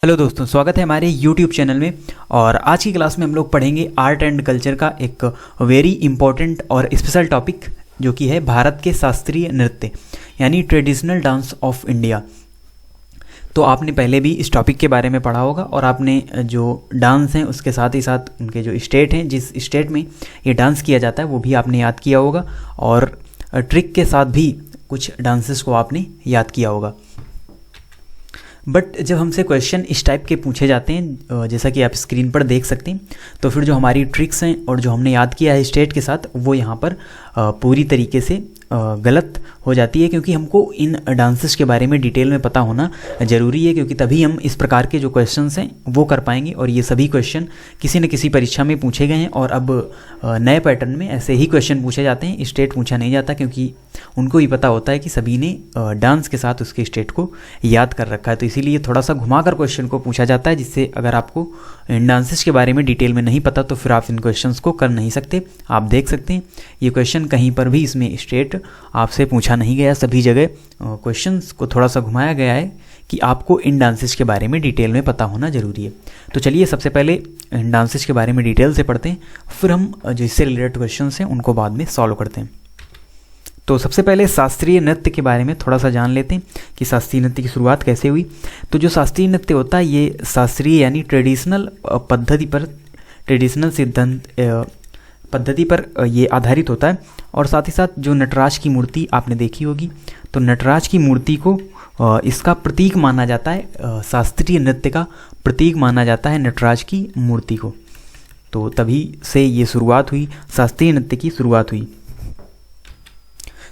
Hello दोस्तों, स्वागत है हमारे YouTube चैनल में। और आज की क्लास में हम लोग पढ़ेंगे आर्ट एंड कल्चर का एक वेरी इंपॉर्टेंट और स्पेशल टॉपिक, जो कि है भारत के शास्त्रीय नृत्य यानी ट्रेडिशनल डांस ऑफ इंडिया। तो आपने पहले भी इस टॉपिक के बारे में पढ़ा होगा और आपने जो डांस हैं उसके साथ ही साथ उनके जो स्टेट हैं, जिस स्टेट में ये डांस किया जाता है, वो भी आपने याद किया होगा। और ट्रिक के साथ भी कुछ डांसेस को आपने याद किया होगा। बट जब हमसे क्वेश्चन इस टाइप के पूछे जाते हैं, जैसा कि आप स्क्रीन पर देख सकते हैं, तो फिर जो हमारी ट्रिक्स हैं और जो हमने याद किया है स्टेट के साथ, वो यहाँ पर पूरी तरीके से गलत हो जाती है, क्योंकि हमको इन डांसेस के बारे में डिटेल में पता होना ज़रूरी है, क्योंकि तभी हम इस प्रकार के जो क्वेश्चंस हैं वो कर पाएंगे। और ये सभी क्वेश्चन किसी न किसी परीक्षा में पूछे गए हैं और अब नए पैटर्न में ऐसे ही क्वेश्चन पूछे जाते हैं। स्टेट पूछा नहीं जाता, क्योंकि उनको ही पता होता है कि सभी ने डांस के साथ उसके स्टेट को याद कर रखा है। तो इसीलिए थोड़ा सा घुमाकर क्वेश्चन को पूछा जाता है, जिससे अगर आपको इन डांसेस के बारे में डिटेल में नहीं पता तो फिर आप इन क्वेश्चंस को कर नहीं सकते। आप देख सकते हैं ये क्वेश्चन कहीं पर भी इसमें स्टेट आपसे पूछा नहीं गया। सभी जगह क्वेश्चंस को थोड़ा सा घुमाया गया है कि आपको इन डांसेस के बारे में डिटेल में पता होना ज़रूरी है। तो चलिए सबसे पहले इन डांसेस के बारे में डिटेल से पढ़ते हैं, फिर हम जो इससे रिलेटेड क्वेश्चंस हैं उनको बाद में सॉल्व करते हैं। तो सबसे पहले शास्त्रीय नृत्य के बारे में थोड़ा सा जान लेते हैं कि शास्त्रीय नृत्य की शुरुआत कैसे हुई। तो जो शास्त्रीय नृत्य होता है, ये शास्त्रीय यानी ट्रेडिशनल पद्धति पर, ट्रेडिशनल सिद्धांत पद्धति पर ये आधारित होता है। और साथ ही साथ जो नटराज की मूर्ति आपने देखी होगी, तो नटराज की मूर्ति को इसका प्रतीक माना जाता है, शास्त्रीय नृत्य का प्रतीक माना जाता है नटराज की मूर्ति को। तो तभी से ये शुरुआत हुई, शास्त्रीय नृत्य की शुरुआत हुई।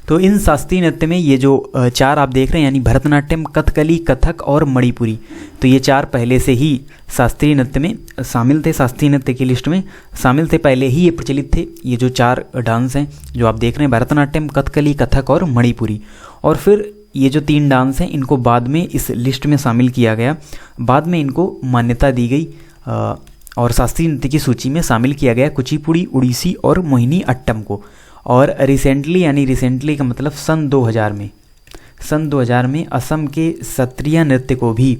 तो इन शास्त्रीय नृत्य में ये जो चार आप देख रहे हैं, यानी भरतनाट्यम, कथकली, कथक और मणिपुरी, तो ये चार पहले से ही शास्त्रीय नृत्य में शामिल थे, शास्त्रीय नृत्य की लिस्ट में शामिल थे, पहले ही ये प्रचलित थे। ये जो चार डांस हैं जो आप देख रहे हैं, भरतनाट्यम, कथकली, कथक और मणिपुरी। और फिर ये जो तीन डांस हैं इनको बाद में इस लिस्ट में शामिल किया गया, बाद में इनको मान्यता दी गई और शास्त्रीय नृत्य की सूची में शामिल किया गया कुचिपुड़ी, उड़ीसी और मोहिनी अट्टम को। और रिसेंटली, यानी रिसेंटली का मतलब सन 2000 में असम के सत्रिया नृत्य को भी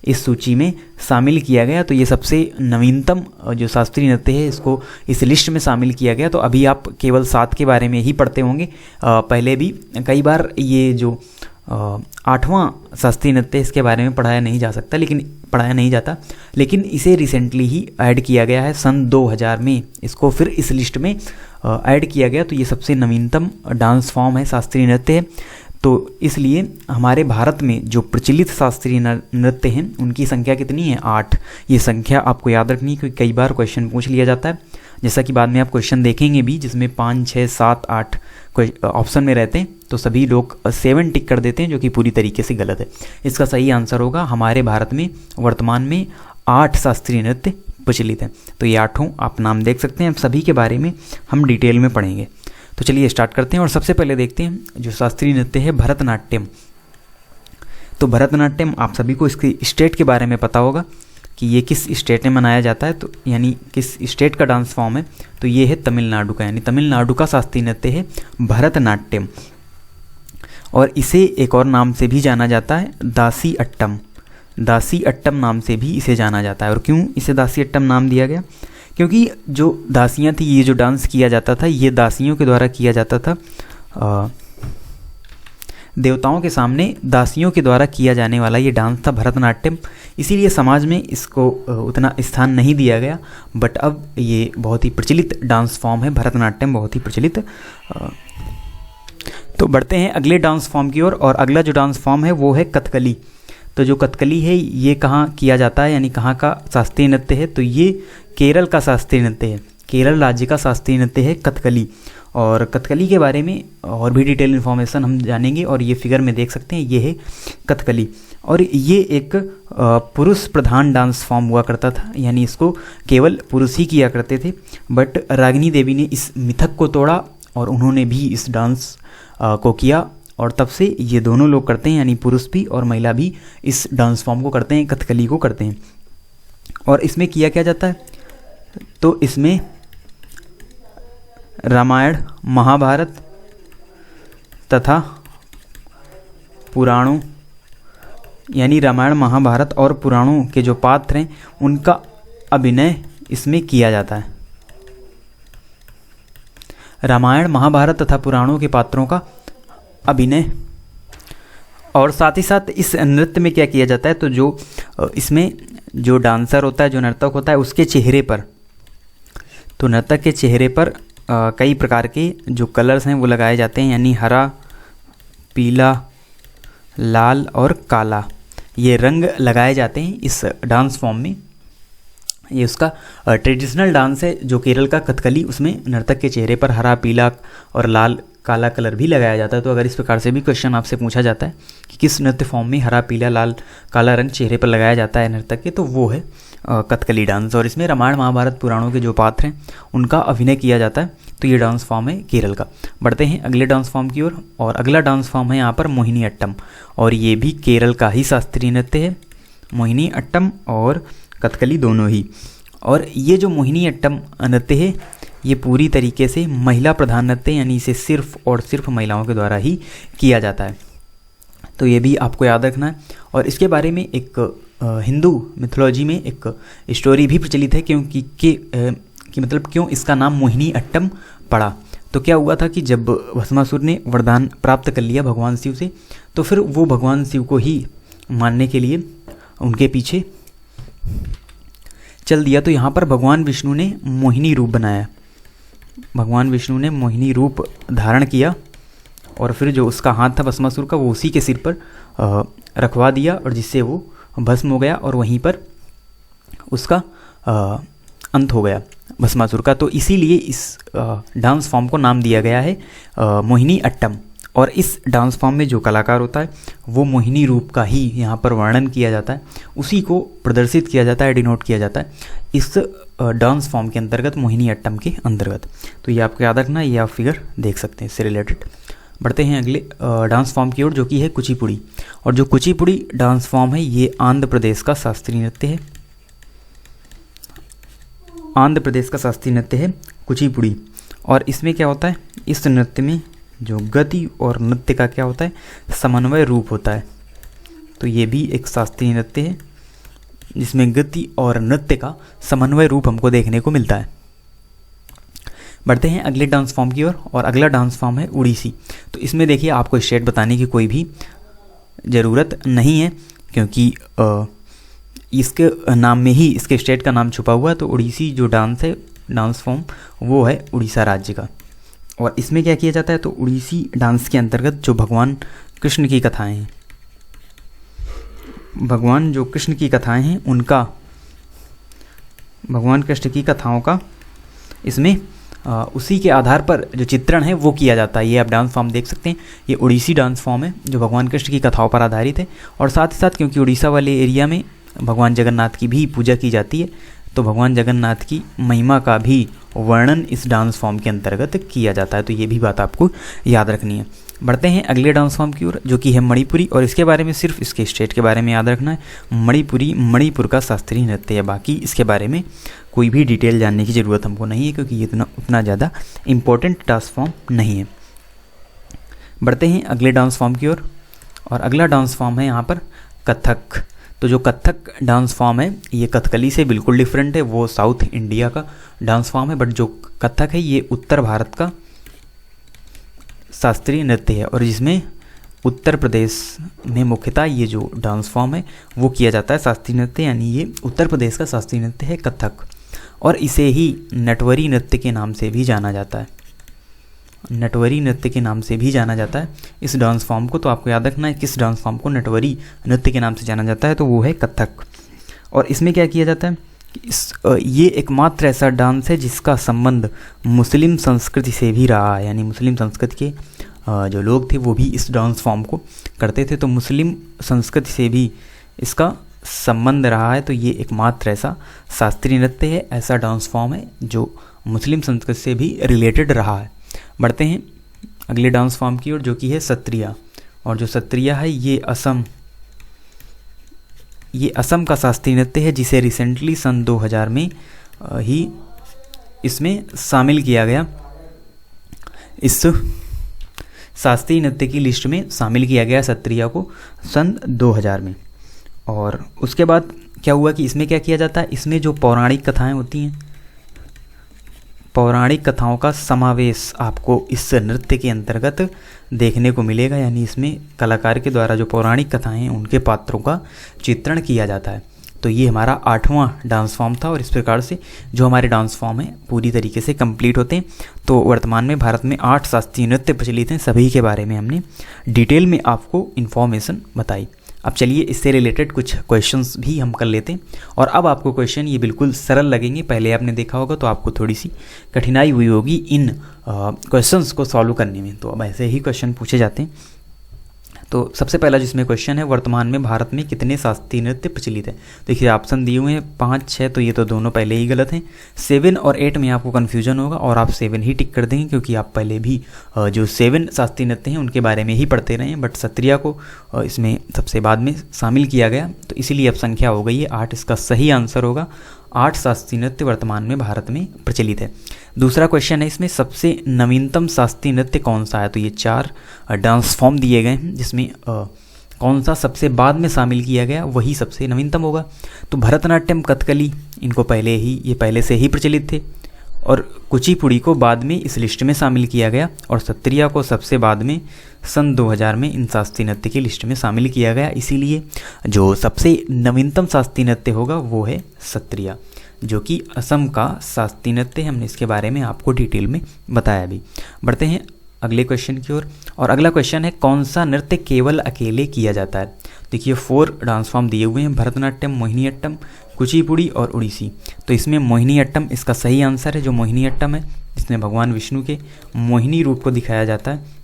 इस सूची में शामिल किया गया। तो ये सबसे नवीनतम जो शास्त्रीय नृत्य है, इसको इस लिस्ट में शामिल किया गया। तो अभी आप केवल 7 के बारे में ही पढ़ते होंगे, पहले भी कई बार ये जो 8वां शास्त्रीय नृत्य, इसके बारे में पढ़ाया नहीं जाता, लेकिन इसे रिसेंटली ही ऐड किया गया है सन 2000 में, इसको फिर इस लिस्ट में ऐड किया गया। तो ये सबसे नवीनतम डांस फॉर्म है, शास्त्रीय नृत्य है। तो इसलिए हमारे भारत में जो प्रचलित शास्त्रीय नृत्य हैं उनकी संख्या कितनी है? 8। ये संख्या आपको याद रखनी है, क्योंकि कई बार क्वेश्चन पूछ लिया जाता है, जैसा कि बाद में आप क्वेश्चन देखेंगे भी, जिसमें 5, 6, 7, 8 ऑप्शन में रहते हैं। तो सभी लोग 7 टिक कर देते हैं, जो कि पूरी तरीके से गलत है। इसका सही आंसर होगा, हमारे भारत में वर्तमान में 8 शास्त्रीय नृत्य प्रचलित हैं। तो ये 8 आप नाम देख सकते हैं। सभी के बारे में हम डिटेल में पढ़ेंगे। तो चलिए स्टार्ट करते हैं और सबसे पहले देखते हैं जो शास्त्रीय नृत्य है भरतनाट्यम। तो भरतनाट्यम आप सभी को इसकी स्टेट के बारे में पता होगा कि ये किस स्टेट में मनाया जाता है, तो यानी किस स्टेट का डांस फॉर्म है। तो ये है तमिलनाडु का, यानी तमिलनाडु का शास्त्रीय नृत्य है भरतनाट्यम। और इसे एक और नाम से भी जाना जाता है दासी अट्टम। दासी अट्टम नाम से भी इसे जाना जाता है। और क्यों इसे दासी अट्टम नाम दिया गया? क्योंकि जो दासियां थी, ये जो डांस किया जाता था, ये दासियों के द्वारा किया जाता था। देवताओं के सामने दासियों के द्वारा किया जाने वाला ये डांस था भरतनाट्यम। इसीलिए समाज में इसको उतना स्थान नहीं दिया गया। बट अब ये बहुत ही प्रचलित डांस फॉर्म है, भरतनाट्यम बहुत ही प्रचलित। तो बढ़ते हैं अगले डांस फॉर्म की ओर। और अगला जो डांस फॉर्म है वो है कथकली। तो जो कथकली है ये कहाँ किया जाता है, यानी कहाँ का शास्त्रीय नृत्य है? तो ये केरल का शास्त्रीय नृत्य है, केरल राज्य का शास्त्रीय नृत्य है कथकली। और कथकली के बारे में और भी डिटेल इन्फॉर्मेशन हम जानेंगे। और ये फिगर में देख सकते हैं, ये है कथकली। और ये एक पुरुष प्रधान डांस फॉर्म हुआ करता था, यानी इसको केवल पुरुष ही किया करते थे। बट रागिनी देवी ने इस मिथक को तोड़ा और उन्होंने भी इस डांस को किया, और तब से ये दोनों लोग करते हैं, यानी पुरुष भी और महिला भी इस डांस फॉर्म को करते हैं, कथकली को करते हैं। और इसमें किया क्या जाता है? तो इसमें रामायण, महाभारत तथा पुराणों यानी रामायण महाभारत और पुराणों के जो पात्र हैं उनका अभिनय इसमें किया जाता है। रामायण महाभारत तथा पुराणों के पात्रों का अभिनय। और साथ ही साथ इस नृत्य में क्या किया जाता है, तो जो इसमें जो डांसर होता है, जो नर्तक होता है, उसके चेहरे पर, तो नर्तक के चेहरे पर कई प्रकार के जो कलर्स हैं वो लगाए जाते हैं, यानी हरा, पीला, लाल और काला, ये रंग लगाए जाते हैं इस डांस फॉर्म में। ये उसका ट्रेडिशनल डांस है जो केरल का कथकली, उसमें नर्तक के चेहरे पर हरा, पीला और लाल, काला कलर भी लगाया जाता है। तो अगर इस प्रकार से भी क्वेश्चन आपसे पूछा जाता है कि किस नृत्य फॉर्म में हरा, पीला, लाल, काला रंग चेहरे पर लगाया जाता है नर्तक के, तो वो है कथकली डांस। और इसमें रामायण महाभारत पुराणों के जो पात्र हैं उनका अभिनय किया जाता है। तो ये डांस फॉर्म है केरल का। बढ़ते हैं अगले डांस फॉर्म की ओर, और अगला डांस फॉर्म है यहाँ पर मोहिनी अट्टम, और ये भी केरल का ही शास्त्रीय नृत्य है, मोहिनी अट्टम और कथकली दोनों ही। और ये जो मोहिनी अट्टम नृत्य है ये पूरी तरीके से महिला प्रधान नृत्य, यानी इसे सिर्फ और सिर्फ महिलाओं के द्वारा ही किया जाता है। तो ये भी आपको याद रखना है। और इसके बारे में एक हिंदू मिथोलॉजी में एक स्टोरी भी प्रचलित है कि मतलब क्यों इसका नाम मोहिनी अट्टम पड़ा। तो क्या हुआ था कि जब भस्मासुर ने वरदान प्राप्त कर लिया भगवान शिव से, तो फिर वो भगवान शिव को ही मानने के लिए उनके पीछे चल दिया। तो यहाँ पर भगवान विष्णु ने मोहिनी रूप बनाया, भगवान विष्णु ने मोहिनी रूप धारण किया, और फिर जो उसका हाथ था भस्मासुर का वो उसी के सिर पर रखवा दिया, और जिससे वो भस्म हो गया, और वहीं पर उसका अंत हो गया भस्मासुर का। तो इसीलिए इस डांस फॉर्म को नाम दिया गया है मोहिनी अट्टम। और इस डांस फॉर्म में जो कलाकार होता है वो मोहिनी रूप का ही यहाँ पर वर्णन किया जाता है, उसी को प्रदर्शित किया जाता है, डिनोट किया जाता है इस डांस फॉर्म के अंतर्गत, मोहिनी अट्टम के अंतर्गत। तो ये आपको याद रखना, ये आप फिगर देख सकते हैं इससे रिलेटेड। बढ़ते हैं अगले डांस फॉर्म की ओर, जो कि है कुचिपुड़ी। और जो कुचिपुड़ी डांस फॉर्म है ये आंध्र प्रदेश का शास्त्रीय नृत्य है, आंध्र प्रदेश का शास्त्रीय नृत्य है कुचिपुड़ी। और इसमें क्या होता है, इस नृत्य में जो गति और नृत्य का क्या होता है, समन्वय रूप होता है। तो ये भी एक शास्त्रीय नृत्य है जिसमें गति और नृत्य का समन्वय रूप हमको देखने को मिलता है। बढ़ते हैं अगले डांस फॉर्म की ओर, और अगला डांस फॉर्म है उड़ीसी। तो इसमें देखिए आपको स्टेट बताने की कोई भी ज़रूरत नहीं है, क्योंकि इसके नाम में ही इसके स्टेट का नाम छुपा हुआ है। तो उड़ीसी जो डांस है, डांस फॉर्म, वो है उड़ीसा राज्य का। और इसमें क्या किया जाता है, तो उड़ीसी डांस के अंतर्गत जो भगवान कृष्ण की कथाएं हैं, भगवान जो कृष्ण की कथाएं हैं उनका, भगवान कृष्ण की कथाओं का इसमें उसी के आधार पर जो चित्रण है वो किया जाता है। ये आप डांस फॉर्म देख सकते हैं, ये उड़ीसी डांस फॉर्म है जो भगवान कृष्ण की कथाओं पर आधारित है। और साथ ही साथ क्योंकि उड़ीसा वाले एरिया में भगवान जगन्नाथ की भी पूजा की जाती है, तो भगवान जगन्नाथ की महिमा का भी वर्णन इस डांस फॉर्म के अंतर्गत किया जाता है। तो ये भी बात आपको याद रखनी है। बढ़ते हैं अगले डांस फॉर्म की ओर, जो कि है मणिपुरी। और इसके बारे में सिर्फ इसके स्टेट के बारे में याद रखना है। मणिपुरी मणिपुर का शास्त्रीय नृत्य है, बाकी इसके बारे में कोई भी डिटेल जानने की ज़रूरत हमको नहीं है, क्योंकि ये उतना ज़्यादा इम्पोर्टेंट डांस फॉर्म नहीं है। बढ़ते हैं अगले डांस फॉर्म की ओर, और अगला डांस फॉर्म है यहाँ पर कथक। तो जो कथक डांस फॉर्म है ये कथकली से बिल्कुल डिफरेंट है, वो साउथ इंडिया का डांस फॉर्म है। बट जो कथक है ये उत्तर भारत का शास्त्रीय नृत्य है, और जिसमें उत्तर प्रदेश में मुख्यतः ये जो डांस फॉर्म है वो किया जाता है शास्त्रीय नृत्य, यानी ये उत्तर प्रदेश का शास्त्रीय नृत्य है कथक। और इसे ही नटवरी नृत्य के नाम से भी जाना जाता है, नटवरी नृत्य के नाम से भी जाना जाता है इस डांस फॉर्म को। तो आपको याद रखना है किस डांस फॉर्म को नटवरी नृत्य के नाम से जाना जाता है, तो वो है कथक। और इसमें क्या किया जाता है कि ये एकमात्र ऐसा डांस है जिसका संबंध मुस्लिम संस्कृति से भी रहा है, यानी मुस्लिम संस्कृति के जो लोग थे वो भी इस डांस फॉर्म को करते थे, तो मुस्लिम संस्कृति से भी इसका संबंध रहा है। तो ये एकमात्र ऐसा शास्त्रीय नृत्य है, ऐसा डांस फॉर्म है जो मुस्लिम संस्कृति से भी रिलेटेड रहा है। बढ़ते हैं अगले डांस फॉर्म की ओर, जो कि है सत्रिया। और जो सत्रिया है ये असम का शास्त्रीय नृत्य है, जिसे रिसेंटली सन 2000 में ही इसमें शामिल किया गया, इस शास्त्रीय नृत्य की लिस्ट में शामिल किया गया सत्रिया को सन 2000 में। और उसके बाद क्या हुआ कि इसमें क्या किया जाता है, इसमें जो पौराणिक कथाएं होती हैं, पौराणिक कथाओं का समावेश आपको इस नृत्य के अंतर्गत देखने को मिलेगा। यानी इसमें कलाकार के द्वारा जो पौराणिक कथाएं हैं उनके पात्रों का चित्रण किया जाता है। तो ये हमारा 8वां डांस फॉर्म था और इस प्रकार से जो हमारे डांस फॉर्म हैं पूरी तरीके से कंप्लीट होते हैं। तो वर्तमान में भारत में 8 शास्त्रीय नृत्य प्रचलित हैं, सभी के बारे में हमने डिटेल में आपको इन्फॉर्मेशन बताई। अब चलिए इससे रिलेटेड कुछ क्वेश्चंस भी हम कर लेते हैं। और अब आपको क्वेश्चन ये बिल्कुल सरल लगेंगे, पहले आपने देखा होगा तो आपको थोड़ी सी कठिनाई हुई होगी इन क्वेश्चंस को सॉल्व करने में। तो अब ऐसे ही क्वेश्चन पूछे जाते हैं। तो सबसे पहला जिसमें क्वेश्चन है, वर्तमान में भारत में कितने शास्त्रीय नृत्य प्रचलित है। देखिए ऑप्शन दिए हुए हैं 5, 6, तो ये तो दोनों पहले ही गलत हैं। 7 और 8 में आपको कन्फ्यूजन होगा और आप 7 ही टिक कर देंगे, क्योंकि आप पहले भी जो 7 शास्त्रीय नृत्य हैं उनके बारे में ही पढ़ते रहे हैं, बट सत्रिया को इसमें सबसे बाद में शामिल किया गया, तो इसीलिए अब संख्या हो गई है 8। इसका सही आंसर होगा 8 शास्त्रीय नृत्य वर्तमान में भारत में प्रचलित है। दूसरा क्वेश्चन है, इसमें सबसे नवीनतम शास्त्रीय नृत्य कौन सा है। तो ये 4 डांस फॉर्म दिए गए हैं, जिसमें कौन सा सबसे बाद में शामिल किया गया वही सबसे नवीनतम होगा। तो भरतनाट्यम, कथकली, इनको पहले से ही प्रचलित थे, और कुचिपुड़ी को बाद में इस लिस्ट में शामिल किया गया, और सत्रिया को सबसे बाद में सन 2000 में इन शास्त्रीय नृत्य की लिस्ट में शामिल किया गया। इसीलिए जो सबसे नवीनतम शास्त्रीय नृत्य होगा वो है सत्रिया, जो कि असम का शास्त्रीय नृत्य है। हमने इसके बारे में आपको डिटेल में बताया भी। बढ़ते हैं अगले क्वेश्चन की ओर, और अगला क्वेश्चन है, कौन सा नृत्य केवल अकेले किया जाता है। देखिए 4 डांस फॉर्म दिए हुए हैं, भरतनाट्यम, मोहिनीअट्टम, कुचिपुड़ी और उड़ीसी। तो इसमें मोहिनीअट्टम इसका सही आंसर है। जो मोहिनीअट्टम है जिसमें भगवान विष्णु के मोहिनी रूप को दिखाया जाता है,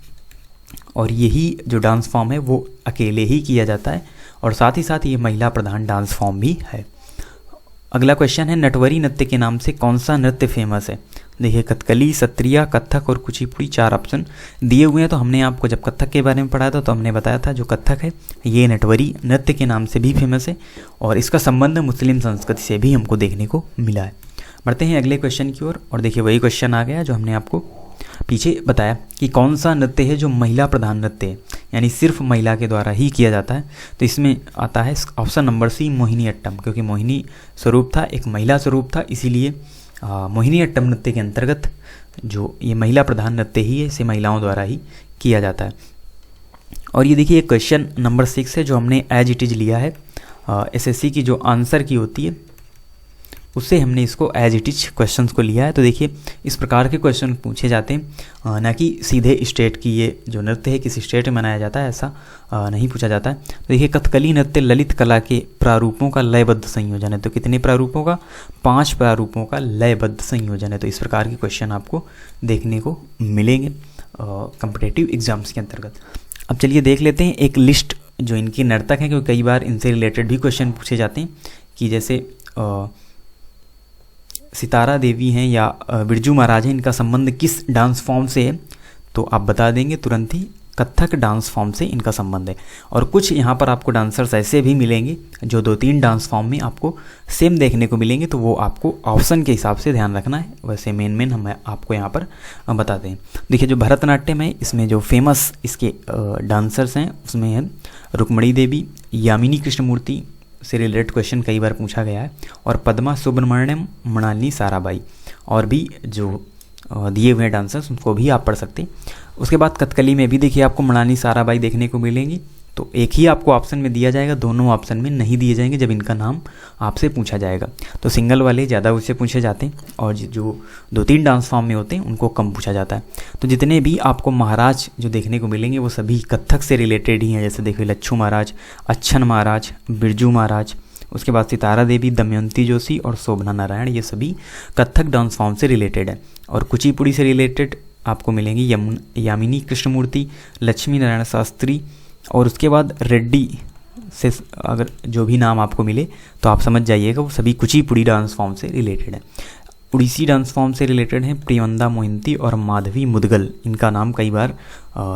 और यही जो डांस फॉर्म है वो अकेले ही किया जाता है, और साथ ही साथ ये महिला प्रधान डांस फॉर्म भी है। अगला क्वेश्चन है, नटवरी नृत्य के नाम से कौन सा नृत्य फेमस है। देखिए कथकली, सत्रिया, कथक और कुचिपुड़ी 4 ऑप्शन दिए हुए हैं। तो हमने आपको जब कथक के बारे में पढ़ाया था तो हमने बताया था जो कथक है ये नटवरी नृत्य के नाम से भी फेमस है, और इसका संबंध मुस्लिम संस्कृति से भी हमको देखने को मिला है। बढ़ते हैं अगले क्वेश्चन की ओर, और देखिए वही क्वेश्चन आ गया जो हमने आपको पीछे बताया कि कौन सा नृत्य है जो महिला प्रधान नृत्य है, यानी सिर्फ महिला के द्वारा ही किया जाता है। तो इसमें आता है ऑप्शन नंबर सी, मोहिनीअट्टम, क्योंकि मोहिनी स्वरूप था, एक महिला स्वरूप था, इसीलिए मोहिनीअट्टम नृत्य के अंतर्गत जो ये महिला प्रधान नृत्य ही है, इसे महिलाओं द्वारा ही किया जाता है। और ये देखिए क्वेश्चन नंबर 6 है जो हमने एज इट इज़ लिया है, एसएससी की जो आंसर की होती है उससे हमने इसको एज इट इज क्वेश्चंस को लिया है। तो देखिए इस प्रकार के क्वेश्चन पूछे जाते हैं, ना कि सीधे स्टेट की ये जो नृत्य है किसी स्टेट में मनाया जाता है ऐसा नहीं पूछा जाता है। तो देखिए कथकली नृत्य ललित कला के प्रारूपों का लयबद्ध संयोजन है। तो कितने प्रारूपों का, 5 प्रारूपों का लयबद्ध संयोजन है। तो इस प्रकार के क्वेश्चन आपको देखने को मिलेंगे कॉम्पिटिटिव एग्जाम्स के अंतर्गत। अब चलिए देख लेते हैं एक लिस्ट जो इनके नर्तक हैं, क्योंकि कई बार इनसे रिलेटेड भी क्वेश्चन पूछे जाते हैं कि जैसे सितारा देवी हैं या बिरजू महाराज हैं, इनका संबंध किस डांस फॉर्म से है। तो आप बता देंगे तुरंत ही कथक डांस फॉर्म से इनका संबंध है। और कुछ यहाँ पर आपको डांसर्स ऐसे भी मिलेंगे जो 2-3 डांस फॉर्म में आपको सेम देखने को मिलेंगे, तो वो आपको ऑप्शन के हिसाब से ध्यान रखना है। वैसे मेन हम आपको यहाँ पर बताते हैं। देखिए जो भरतनाट्यम है इसमें जो फेमस इसके डांसर्स हैं उसमें है रुक्मणी देवी, यामिनी कृष्णमूर्ति से रिलेटेड क्वेश्चन कई बार पूछा गया है, और पद्मा सुब्रमण्यम, मृणालिनी साराभाई, और भी जो दिए हुए डांसर्स उनको भी आप पढ़ सकते हैं। उसके बाद कथकली में भी देखिए आपको मृणालिनी साराभाई देखने को मिलेंगी। तो एक ही आपको ऑप्शन में दिया जाएगा, दोनों ऑप्शन में नहीं दिए जाएंगे जब इनका नाम आपसे पूछा जाएगा। तो सिंगल वाले ज़्यादा उससे पूछे जाते हैं, और जो 2-3 डांस फॉर्म में होते हैं उनको कम पूछा जाता है। तो जितने भी आपको महाराज जो देखने को मिलेंगे वो सभी कथक से रिलेटेड ही हैं। जैसे देखिए लच्छू महाराज, अच्छन महाराज, बिरजू महाराज, उसके बाद सितारा देवी, दमयंती जोशी और शोभना नारायण, ये सभी कथक डांस फॉर्म से रिलेटेड है। और कुचिपुड़ी से रिलेटेड आपको मिलेंगी यामिनी कृष्णमूर्ति, लक्ष्मी नारायण शास्त्री, और उसके बाद रेड्डी से अगर जो भी नाम आपको मिले तो आप समझ जाइएगा वो सभी कुचिपुड़ी डांस फॉर्म से रिलेटेड है। उड़ीसी डांस फॉर्म से रिलेटेड हैं प्रियंदा मोहिंती और माधवी मुदगल। इनका नाम कई बार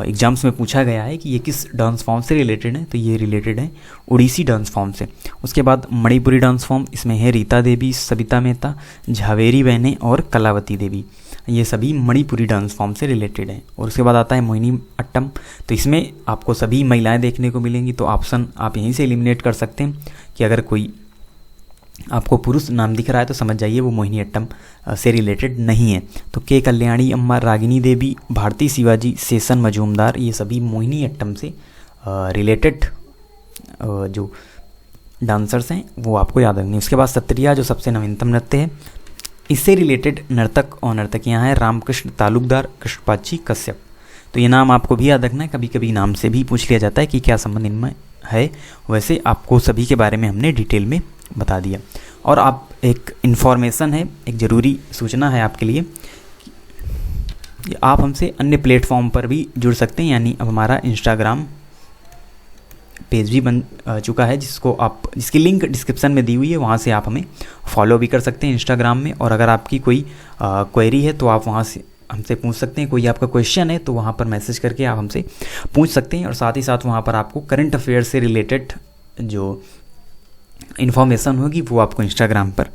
एग्जाम्स में पूछा गया है कि ये किस डांस फॉर्म से रिलेटेड है, तो ये रिलेटेड है उड़ीसी डांस फॉर्म से। उसके बाद मणिपुरी डांस फॉर्म, इसमें है रीता देवी, सबिता मेहता, झावेरी बहनें और कलावती देवी। ये सभी मणिपुरी डांस फॉर्म से रिलेटेड हैं। और उसके बाद आता है मोहिनी अट्टम। तो इसमें आपको सभी महिलाएं देखने को मिलेंगी, तो ऑप्शन आप यहीं से एलिमिनेट कर सकते हैं कि अगर कोई आपको पुरुष नाम दिख रहा है तो समझ जाइए वो मोहिनी अट्टम से रिलेटेड नहीं है। तो के कल्याणी अम्मा, रागिनी देवी, भारती शिवाजी, शेषन मजूमदार, ये सभी मोहिनी अट्टम से रिलेटेड जो डांसर्स हैं वो आपको याद रखनी है। उसके बाद सत्रिया जो सबसे नवीनतम नृत्य है, इससे रिलेटेड नर्तक और नर्तकियाँ हैं रामकृष्ण तालुकदार, कृष्णपाची, कश्यप। तो ये नाम आपको भी याद रखना है, कभी कभी नाम से भी पूछ लिया जाता है कि क्या संबंध इनमें है। वैसे आपको सभी के बारे में हमने डिटेल में बता दिया। और आप एक इन्फॉर्मेशन है, एक ज़रूरी सूचना है आपके लिए, आप हमसे अन्य प्लेटफॉर्म पर भी जुड़ सकते हैं। यानी अब हमारा इंस्टाग्राम पेज भी बन चुका है, जिसकी लिंक डिस्क्रिप्शन में दी हुई है, वहाँ से आप हमें फॉलो भी कर सकते हैं इंस्टाग्राम में। और अगर आपकी कोई क्वेरी है तो आप वहाँ से हमसे पूछ सकते हैं। कोई आपका क्वेश्चन है तो वहाँ पर मैसेज करके आप हमसे पूछ सकते हैं। और साथ ही साथ वहाँ पर आपको करंट अफेयर से रिलेटेड जो इन्फॉर्मेशन होगी वो आपको इंस्टाग्राम पर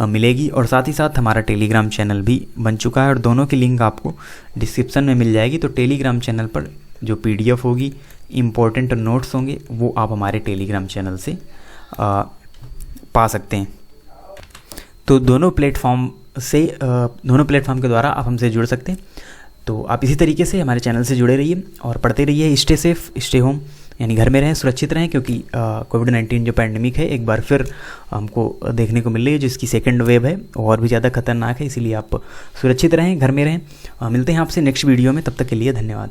मिलेगी। और साथ ही साथ हमारा टेलीग्राम चैनल भी बन चुका है, और दोनों की लिंक आपको डिस्क्रिप्शन में मिल जाएगी। तो टेलीग्राम चैनल पर जो PDF होगी, इम्पोर्टेंट नोट्स होंगे, वो आप हमारे टेलीग्राम चैनल से पा सकते हैं। तो दोनों प्लेटफॉर्म के द्वारा आप हमसे जुड़ सकते हैं। तो आप इसी तरीके से हमारे चैनल से जुड़े रहिए और पढ़ते रहिए। स्टे सेफ, स्टे होम, यानी घर में रहें, सुरक्षित रहें, क्योंकि कोविड-19 जो पैंडमिक है एक बार फिर हमको देखने को मिल रही है, जो इसकी सेकंड वेव है और भी ज़्यादा खतरनाक है। इसीलिए आप सुरक्षित रहें, घर में रहें। मिलते हैं आपसे नेक्स्ट वीडियो में, तब तक के लिए धन्यवाद।